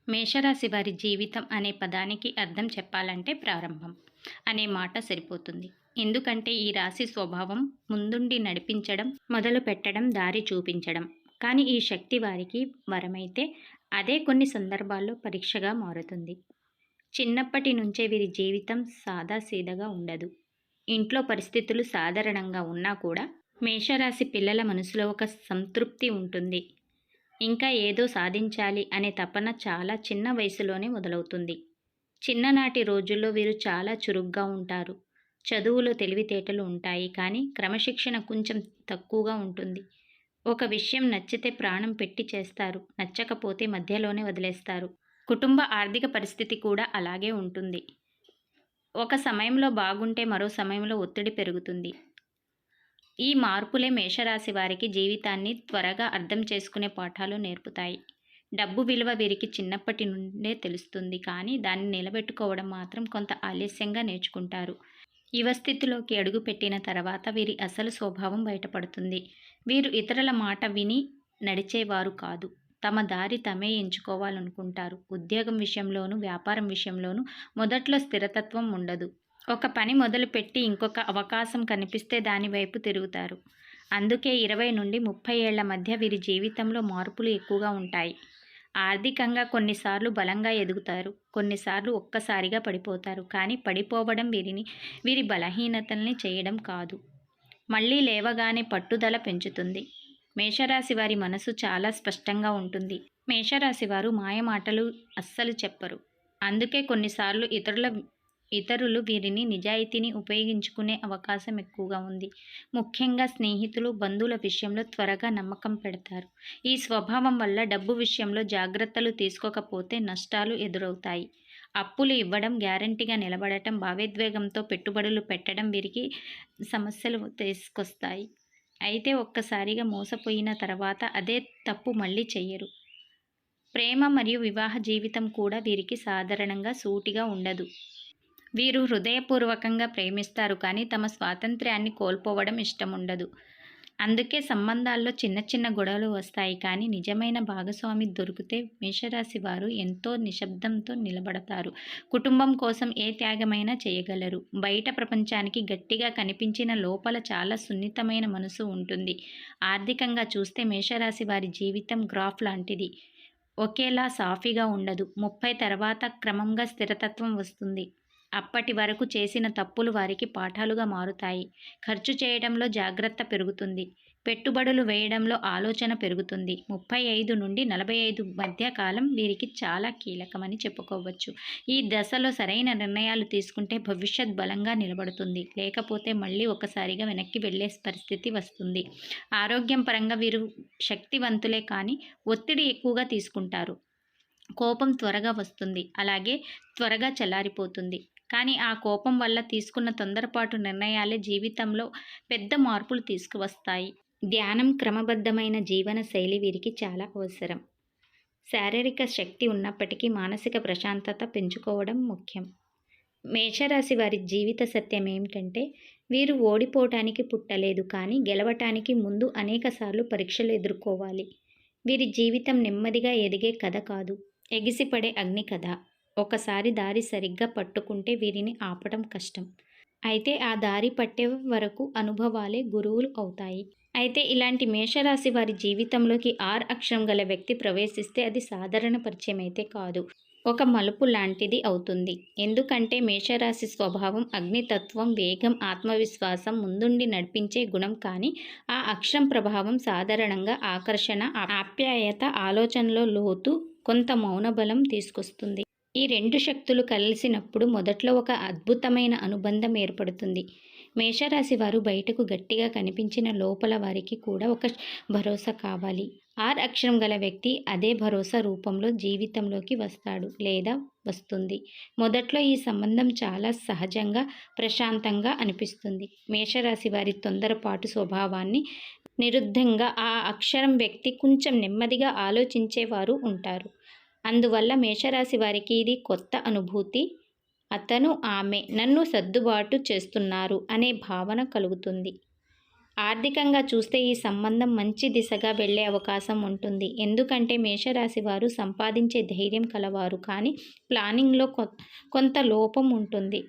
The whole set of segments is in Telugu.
మేషరాశి వారి జీవితం అనే పదానికి అర్థం చెప్పాలంటే ప్రారంభం అనే మాట సరిపోతుంది. ఎందుకంటే ఈ రాశి స్వభావం ముందుండి నడిపించడం, మొదలు పెట్టడం, దారి చూపించడం. కానీ ఈ శక్తి వారికి వరమైతే అదే కొన్ని సందర్భాల్లో పరీక్షగా మారుతుంది. చిన్నప్పటి నుంచే వీరి జీవితం సాదాసీదగా ఉండదు. ఇంట్లో పరిస్థితులు సాధారణంగా ఉన్నా కూడా మేషరాశి పిల్లల మనసులో ఒక సంతృప్తి ఉంటుంది. ఇంకా ఏదో సాధించాలి అనే తపన చాలా చిన్న వయసులోనే మొదలవుతుంది. చిన్ననాటి రోజుల్లో వీరు చాలా చురుగ్గా ఉంటారు. చదువులో తెలివితేటలు ఉంటాయి, కానీ క్రమశిక్షణ కొంచెం తక్కువగా ఉంటుంది. ఒక విషయం నచ్చితే ప్రాణం పెట్టి చేస్తారు, నచ్చకపోతే మధ్యలోనే వదిలేస్తారు. కుటుంబ ఆర్థిక పరిస్థితి కూడా అలాగే ఉంటుంది. ఒక సమయంలో బాగుంటే మరో సమయంలో ఒత్తిడి పెరుగుతుంది. ఈ మార్పులే మేషరాశి వారికి జీవితాన్ని త్వరగా అర్థం చేసుకునే పాఠాలు నేర్పుతాయి. డబ్బు విలువ వీరికి చిన్నప్పటి నుండే తెలుస్తుంది, కానీ దాన్ని నిలబెట్టుకోవడం మాత్రం కొంత ఆలస్యంగా నేర్చుకుంటారు. యువ స్థితిలోకి అడుగుపెట్టిన తర్వాత వీరి అసలు స్వభావం బయటపడుతుంది. వీరు ఇతరుల మాట విని నడిచేవారు కాదు. తమ దారి తమే ఎంచుకోవాలనుకుంటారు. ఉద్యోగం విషయంలోనూ, వ్యాపారం విషయంలోనూ మొదట్లో స్థిరతత్వం ఉండదు. ఒక పని మొదలుపెట్టి ఇంకొక అవకాశం కనిపిస్తే దాని వైపు తిరుగుతారు. అందుకే 20 నుండి 30 ఏళ్ల మధ్య వీరి జీవితంలో మార్పులు ఎక్కువగా ఉంటాయి. ఆర్థికంగా కొన్నిసార్లు బలంగా ఎదుగుతారు, కొన్నిసార్లు ఒక్కసారిగా పడిపోతారు. కానీ పడిపోవడం వీరి బలహీనతల్ని చేయడం కాదు, మళ్ళీ లేవగానే పట్టుదల పెంచుతుంది. మేషరాశి వారి మనసు చాలా స్పష్టంగా ఉంటుంది. మేషరాశి వారు మాయమాటలు అస్సలు చెప్పరు. అందుకే కొన్నిసార్లు ఇతరులు వీరిని నిజాయితీని ఉపయోగించుకునే అవకాశం ఎక్కువగా ఉంది. ముఖ్యంగా స్నేహితులు, బంధువుల విషయంలో త్వరగా నమ్మకం పెడతారు. ఈ స్వభావం వల్ల డబ్బు విషయంలో జాగ్రత్తలు తీసుకోకపోతే నష్టాలు ఎదురవుతాయి. అప్పులు ఇవ్వడం, గ్యారంటీగా నిలబడటం, భావోద్వేగంతో పెట్టుబడులు పెట్టడం వీరికి సమస్యలు తీసుకొస్తాయి. అయితే ఒక్కసారిగా మోసపోయిన తర్వాత అదే తప్పు మళ్ళీ చెయ్యరు. ప్రేమ మరియు వివాహ జీవితం కూడా వీరికి సాధారణంగా సూటిగా ఉండదు. వీరు హృదయపూర్వకంగా ప్రేమిస్తారు, కానీ తమ స్వాతంత్ర్యాన్ని కోల్పోవడం ఇష్టముండదు. అందుకే సంబంధాల్లో చిన్న చిన్న గొడవలు వస్తాయి. కానీ నిజమైన భాగస్వామి దొరికితే మేషరాశి వారు ఎంతో నిశ్శబ్దంతో నిలబడతారు. కుటుంబం కోసం ఏ త్యాగమైనా చేయగలరు. బయట ప్రపంచానికి గట్టిగా కనిపించిన లోపల చాలా సున్నితమైన మనసు ఉంటుంది. ఆర్థికంగా చూస్తే మేషరాశి వారి జీవితం గ్రాఫ్ లాంటిది. ఒకేలా సాఫీగా ఉండదు. 30 తర్వాత క్రమంగా స్థిరతత్వం వస్తుంది. అప్పటి వరకు చేసిన తప్పులు వారికి పాఠాలుగా మారుతాయి. ఖర్చు చేయడంలో జాగ్రత్త పెరుగుతుంది. పెట్టుబడులు వేయడంలో ఆలోచన పెరుగుతుంది. 35 నుండి 45 మధ్య కాలం వీరికి చాలా కీలకమని చెప్పుకోవచ్చు. ఈ దశలో సరైన నిర్ణయాలు తీసుకుంటే భవిష్యత్ బలంగా నిలబడుతుంది. లేకపోతే మళ్ళీ ఒకసారిగా వెనక్కి వెళ్ళే పరిస్థితి వస్తుంది. ఆరోగ్యం పరంగా వీరు శక్తివంతులే, కానీ ఒత్తిడి ఎక్కువగా తీసుకుంటారు. కోపం త్వరగా వస్తుంది, అలాగే త్వరగా చల్లారిపోతుంది. కానీ ఆ కోపం వల్ల తీసుకున్న తొందరపాటు నిర్ణయాలే జీవితంలో పెద్ద మార్పులు తీసుకువస్తాయి. ధ్యానం, క్రమబద్ధమైన జీవన శైలి వీరికి చాలా అవసరం. శారీరక శక్తి ఉన్నప్పటికీ మానసిక ప్రశాంతత పెంచుకోవడం ముఖ్యం. మేషరాశి వారి జీవిత సత్యం ఏమిటంటే, వీరు ఓడిపోవటానికి పుట్టలేదు, కానీ గెలవటానికి ముందు అనేకసార్లు పరీక్షలు ఎదుర్కోవాలి. వీరి జీవితం నెమ్మదిగా ఎదిగే కథ కాదు, ఎగిసిపడే అగ్ని కథ. ఒకసారి దారి సరిగ్గా పట్టుకుంటే వీరిని ఆపడం కష్టం. అయితే ఆ దారి పట్టే వరకు అనుభవాలే గురువులు అవుతాయి. అయితే ఇలాంటి మేషరాశి వారి జీవితంలోకి ఆర్ అక్షరం గల వ్యక్తి ప్రవేశిస్తే అది సాధారణ పరిచయం అయితే కాదు, ఒక మలుపు లాంటిది అవుతుంది. ఎందుకంటే మేషరాశి స్వభావం అగ్నితత్వం, వేగం, ఆత్మవిశ్వాసం, ముందుండి నడిపించే గుణం. కానీ ఆ అక్షరం ప్రభావం సాధారణంగా ఆకర్షణ, ఆప్యాయత, ఆలోచనలో లోతు, కొంత మౌనబలం తీసుకొస్తుంది. ఈ రెండు శక్తులు కలిసినప్పుడు మొదట్లో ఒక అద్భుతమైన అనుబంధం ఏర్పడుతుంది. మేషరాశి వారు బయటకు గట్టిగా కనిపించిన లోపల వారికి కూడా ఒక భరోసా కావాలి. ఆర్ అక్షరం గల వ్యక్తి అదే భరోసా రూపంలో జీవితంలోకి వస్తాడు లేదా వస్తుంది. మొదట్లో ఈ సంబంధం చాలా సహజంగా, ప్రశాంతంగా అనిపిస్తుంది. మేషరాశి వారి తొందరపాటు స్వభావాన్ని నిరుద్ధంగా ఆ అక్షరం వ్యక్తి కొంచెం నెమ్మదిగా ఆలోచించేవారు ఉంటారు. అందువల్ల మేషరాశి వారికి ఇది కొత్త అనుభూతి. అతను, ఆమె నన్ను సర్దుబాటు చేస్తున్నారు అనే భావన కలుగుతుంది. ఆర్థికంగా చూస్తే ఈ సంబంధం మంచి దిశగా వెళ్ళే అవకాశం ఉంటుంది. ఎందుకంటే మేషరాశి వారు సంపాదించే ధైర్యం కలవారు, కానీ ప్లానింగ్లో కొంత లోపం ఉంటుంది.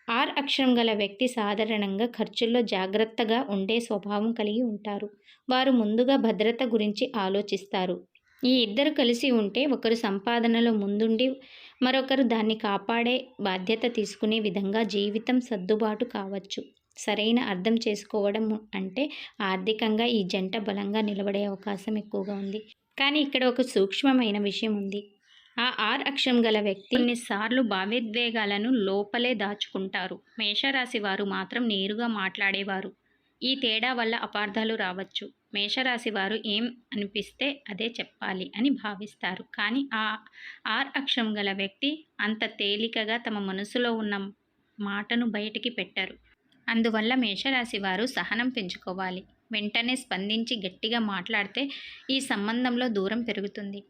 ఆర్ అక్షరం గల వ్యక్తి సాధారణంగా ఖర్చుల్లో జాగ్రత్తగా ఉండే స్వభావం కలిగి ఉంటారు. వారు ముందుగా భద్రత గురించి ఆలోచిస్తారు. ఈ ఇద్దరు కలిసి ఉంటే ఒకరు సంపాదనలో ముందుండి మరొకరు దాన్ని కాపాడే బాధ్యత తీసుకునే విధంగా జీవితం సర్దుబాటు కావచ్చు. సరైన అర్థం చేసుకోవడం అంటే ఆర్థికంగా ఈ జంట బలంగా నిలబడే అవకాశం ఎక్కువగా ఉంది. కానీ ఇక్కడ ఒక సూక్ష్మమైన విషయం ఉంది. ఆ ఆర్ అక్షరం గల వ్యక్తి కొన్నిసార్లు భావోద్వేగాలను లోపలే దాచుకుంటారు. మేషరాశి వారు మాత్రం నేరుగా మాట్లాడేవారు. ఈ తేడా వల్ల అపార్థాలు రావచ్చు. మేషరాశి వారు ఏం అనిపిస్తే అదే చెప్పాలి అని భావిస్తారు. కానీ ఆ ఆర్ అక్షరం గల వ్యక్తి అంత తేలికగా తమ మనసులో ఉన్న మాటను బయటికి పెట్టరు. అందువల్ల మేషరాశి వారు సహనం పెంచుకోవాలి. వెంటనే స్పందించి గట్టిగా మాట్లాడితే ఈ సంబంధంలో దూరం పెరుగుతుంది.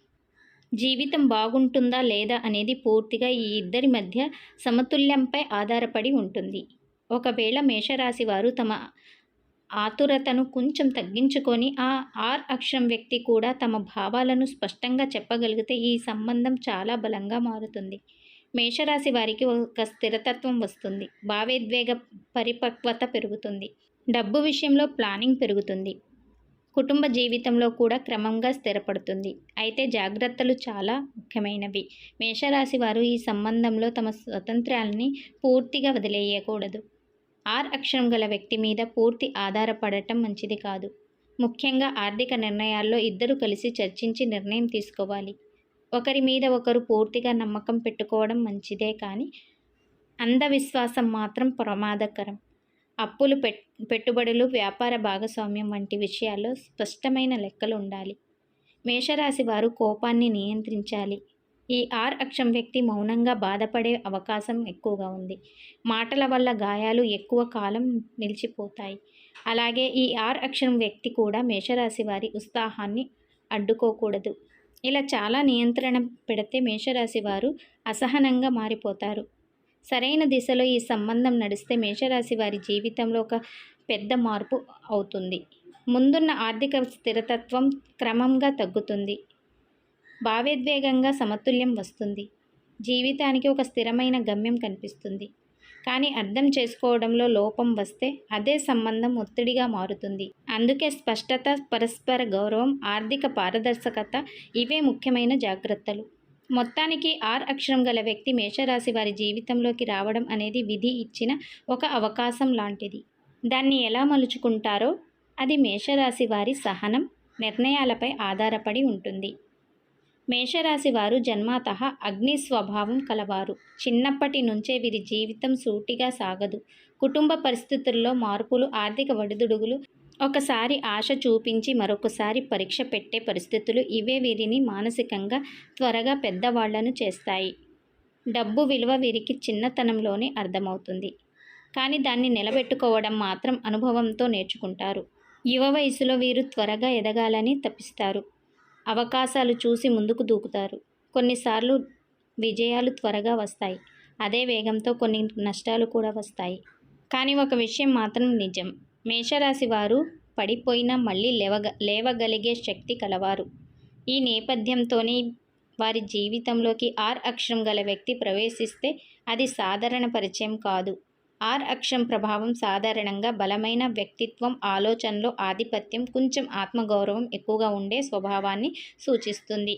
జీవితం బాగుంటుందా లేదా అనేది పూర్తిగా ఈ ఇద్దరి మధ్య సమతుల్యంపై ఆధారపడి ఉంటుంది. ఒకవేళ మేషరాశి వారు తమ ఆతురతను కొంచెం తగ్గించుకొని ఆ ఆర్ అక్షరం వ్యక్తి కూడా తమ భావాలను స్పష్టంగా చెప్పగలిగితే ఈ సంబంధం చాలా బలంగా మారుతుంది. మేషరాశి వారికి ఒక స్థిరతత్వం వస్తుంది. భావోద్వేగ పరిపక్వత పెరుగుతుంది. డబ్బు విషయంలో ప్లానింగ్ పెరుగుతుంది. కుటుంబ జీవితంలో కూడా క్రమంగా స్థిరపడుతుంది. అయితే జాగ్రత్తలు చాలా ముఖ్యమైనవి. మేషరాశి వారు ఈ సంబంధంలో తమ స్వాతంత్ర్యాన్ని పూర్తిగా వదిలేయకూడదు. ఆర్ అక్షరం గల వ్యక్తి మీద పూర్తి ఆధారపడటం మంచిది కాదు. ముఖ్యంగా ఆర్థిక నిర్ణయాల్లో ఇద్దరు కలిసి చర్చించి నిర్ణయం తీసుకోవాలి. ఒకరి మీద ఒకరు పూర్తిగా నమ్మకం పెట్టుకోవడం మంచిదే, కానీ అంధవిశ్వాసం మాత్రం ప్రమాదకరం. అప్పులు, పెట్టుబడులు, వ్యాపార భాగస్వామ్యం వంటి విషయాల్లో స్పష్టమైన లెక్కలు ఉండాలి. మేషరాశి వారు కోపాన్ని నియంత్రించాలి. ఈ ఆర్ అక్షరం వ్యక్తి మౌనంగా బాధపడే అవకాశం ఎక్కువగా ఉంది. మాటల వల్ల గాయాలు ఎక్కువ కాలం నిలిచిపోతాయి. అలాగే ఈ ఆర్ అక్షరం వ్యక్తి కూడా మేషరాశి వారి ఉత్సాహాన్ని అడ్డుకోకూడదు. ఇలా చాలా నియంత్రణ పెడితే మేషరాశి వారు అసహనంగా మారిపోతారు. సరైన దిశలో ఈ సంబంధం నడిస్తే మేషరాశి వారి జీవితంలో ఒక పెద్ద మార్పు అవుతుంది. ముందున్న ఆర్థిక స్థిరతత్వం క్రమంగా తగ్గుతుంది. భావోద్వేగంగా సమతుల్యం వస్తుంది. జీవితానికి ఒక స్థిరమైన గమ్యం కనిపిస్తుంది. కానీ అర్థం చేసుకోవడంలో లోపం వస్తే అదే సంబంధం ఒత్తిడిగా మారుతుంది. అందుకే స్పష్టత, పరస్పర గౌరవం, ఆర్థిక పారదర్శకత ఇవే ముఖ్యమైన జాగ్రత్తలు. మొత్తానికి ఆర్ అక్షరం గల వ్యక్తి మేషరాశి వారి జీవితంలోకి రావడం అనేది విధి ఇచ్చిన ఒక అవకాశం లాంటిది. దాన్ని ఎలా మలుచుకుంటారో అది మేషరాశి వారి సహనం, నిర్ణయాలపై ఆధారపడి ఉంటుంది. మేషరాశి వారు జన్మతః అగ్ని స్వభావం కలవారు. చిన్నప్పటి నుంచే వీరి జీవితం సూటిగా సాగదు. కుటుంబ పరిస్థితుల్లో మార్పులు, ఆర్థిక ఒడిదుడుకులు, ఒకసారి ఆశ చూపించి మరొకసారి పరీక్ష పెట్టే పరిస్థితులు ఇవే వీరిని మానసికంగా త్వరగా పెద్దవాళ్లను చేస్తాయి. డబ్బు విలువ వీరికి చిన్నతనంలోనే అర్థమవుతుంది. కానీ దాన్ని నిలబెట్టుకోవడం మాత్రం అనుభవంతో నేర్చుకుంటారు. యువ వయసులో వీరు త్వరగా ఎదగాలని తపిస్తారు. అవకాశాలు చూసి ముందుకు దూకుతారు. కొన్నిసార్లు విజయాలు త్వరగా వస్తాయి. అదే వేగంతో కొన్ని నష్టాలు కూడా వస్తాయి. కానీ ఒక విషయం మాత్రం నిజం. మేషరాశి వారు పడిపోయినా మళ్ళీ లేవగలిగే శక్తి కలవారు. ఈ నేపథ్యంతోనే వారి జీవితంలోకి ఆర్ అక్షరం గల వ్యక్తి ప్రవేశిస్తే అది సాధారణ పరిచయం కాదు. ఆర్ అక్షరం ప్రభావం సాధారణంగా బలమైన వ్యక్తిత్వం, ఆలోచనలో ఆధిపత్యం, కొంచెం ఆత్మగౌరవం ఎక్కువగా ఉండే స్వభావాన్ని సూచిస్తుంది.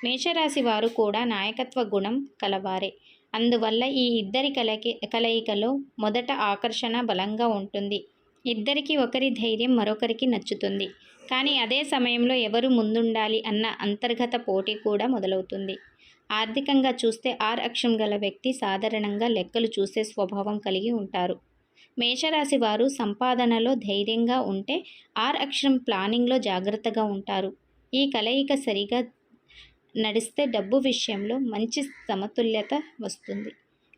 మేషరాశి వారు కూడా నాయకత్వ గుణం కలవారే. అందువల్ల ఈ ఇద్దరి కలయికలో మొదట ఆకర్షణ బలంగా ఉంటుంది. ఇద్దరికి ఒకరి ధైర్యం మరొకరికి నచ్చుతుంది. కానీ అదే సమయంలో ఎవరు ముందుండాలి అన్న అంతర్గత పోటీ కూడా మొదలవుతుంది. ఆర్థికంగా చూస్తే ఆర్ అక్షరం గల వ్యక్తి సాధారణంగా లెక్కలు చూసే స్వభావం కలిగి ఉంటారు. మేషరాశి వారు సంపాదనలో ధైర్యంగా ఉంటే ఆర్ అక్షరం ప్లానింగ్లో జాగ్రత్తగా ఉంటారు. ఈ కలయిక సరిగా నడిస్తే డబ్బు విషయంలో మంచి సమతుల్యత వస్తుంది.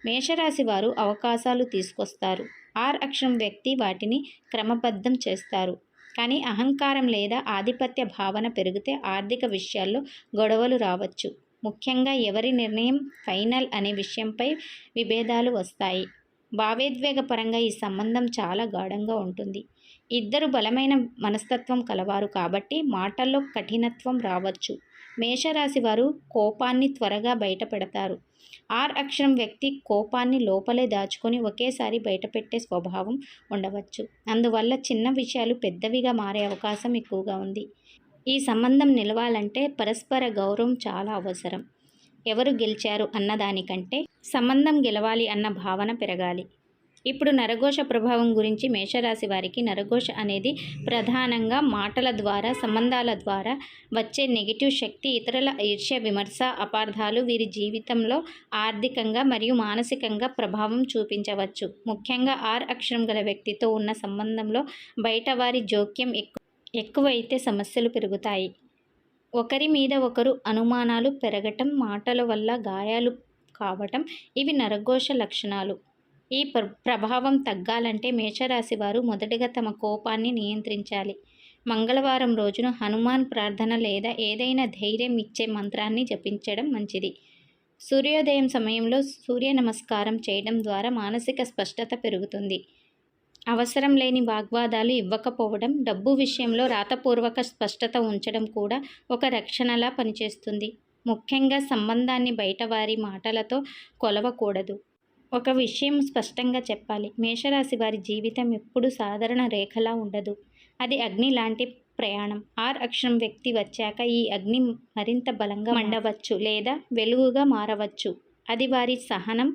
మేషరాశి వారు అవకాశాలు తీసుకొస్తారు. ఆర్ అక్షరం వ్యక్తి వాటిని క్రమబద్ధం చేస్తారు. కానీ అహంకారం లేదా ఆధిపత్య భావన పెరిగితే ఆర్థిక విషయాల్లో గొడవలు రావచ్చు. ముఖ్యంగా ఎవరి నిర్ణయం ఫైనల్ అనే విషయంపై విభేదాలు వస్తాయి. భావోద్వేగ పరంగా ఈ సంబంధం చాలా గాఢంగా ఉంటుంది. ఇద్దరు బలమైన మనస్తత్వం కలవారు కాబట్టి మాటల్లో కఠినత్వం రావచ్చు. మేషరాశి వారు కోపాన్ని త్వరగా బయటపెడతారు. ఆర్ అక్షరం వ్యక్తి కోపాన్ని లోపలే దాచుకొని ఒకేసారి బయటపెట్టే స్వభావం ఉండవచ్చు. అందువల్ల చిన్న విషయాలు పెద్దవిగా మారే అవకాశం ఎక్కువగా ఉంది. ఈ సంబంధం నిలవాలంటే పరస్పర గౌరవం చాలా అవసరం. ఎవరు గెలిచారు అన్నదానికంటే సంబంధం గెలవాలి అన్న భావన పెరగాలి. ఇప్పుడు నరఘోష ప్రభావం గురించి మేషరాశి వారికి నరఘోష అనేది ప్రధానంగా మాటల ద్వారా, సంబంధాల ద్వారా వచ్చే నెగిటివ్ శక్తి. ఇతరుల ఈర్ష్య, విమర్శ, అపార్థాలు వీరి జీవితంలో ఆర్థికంగా మరియు మానసికంగా ప్రభావం చూపించవచ్చు. ముఖ్యంగా ఆర్ అక్షరం గల వ్యక్తితో ఉన్న సంబంధంలో బయట వారి జోక్యం ఎక్కువైతే సమస్యలు పెరుగుతాయి. ఒకరి మీద ఒకరు అనుమానాలు పెరగటం, మాటల వల్ల గాయాలు కావటం ఇవి నరఘోష లక్షణాలు. ఈ ప్రభావం తగ్గాలంటే మేషరాశి వారు మొదటగా తమ కోపాన్ని నియంత్రించాలి. మంగళవారం రోజున హనుమాన్ ప్రార్థన లేదా ఏదైనా ధైర్యం ఇచ్చే మంత్రాన్ని జపించడం మంచిది. సూర్యోదయం సమయంలో సూర్య నమస్కారం చేయడం ద్వారా మానసిక స్పష్టత పెరుగుతుంది. అవసరం లేని వాగ్వాదాలు ఇవ్వకపోవడం, డబ్బు విషయంలో రాతపూర్వక స్పష్టత ఉంచడం కూడా ఒక రక్షణలా పనిచేస్తుంది. ముఖ్యంగా సంబంధాన్ని బయటవారి మాటలతో కొలవకూడదు. ఒక విషయం స్పష్టంగా చెప్పాలి. మేషరాశి వారి జీవితం ఎప్పుడూ సాధారణ రేఖలా ఉండదు. అది అగ్ని లాంటి ప్రయాణం. ఆర్ అక్షరం వ్యక్తి వచ్చాక ఈ అగ్ని మరింత బలంగా మండవచ్చు లేదా వెలుగుగా మారవచ్చు. అది వారి సహనం,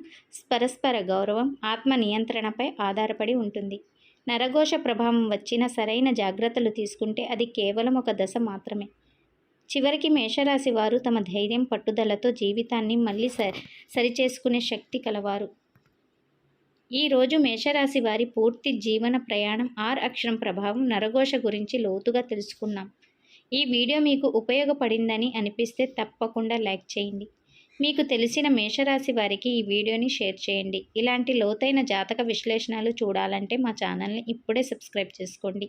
పరస్పర గౌరవం, ఆత్మ నియంత్రణపై ఆధారపడి ఉంటుంది. నరఘోష ప్రభావం వచ్చిన సరైన జాగ్రత్తలు తీసుకుంటే అది కేవలం ఒక దశ మాత్రమే. చివరికి మేషరాశి వారు తమ ధైర్యం, పట్టుదలతో జీవితాన్ని మళ్ళీ సరిచేసుకునే శక్తి కలవారు. ఈరోజు మేషరాశి వారి పూర్తి జీవన ప్రయాణం, ఆర్ అక్షరం ప్రభావం, నరఘోష గురించి లోతుగా తెలుసుకున్నాం. ఈ వీడియో మీకు ఉపయోగపడిందని అనిపిస్తే తప్పకుండా లైక్ చేయండి. మీకు తెలిసిన మేషరాశి వారికి ఈ వీడియోని షేర్ చేయండి. ఇలాంటి లోతైన జాతక విశ్లేషణలు చూడాలంటే మా ఛానల్ని ఇప్పుడే సబ్స్క్రైబ్ చేసుకోండి.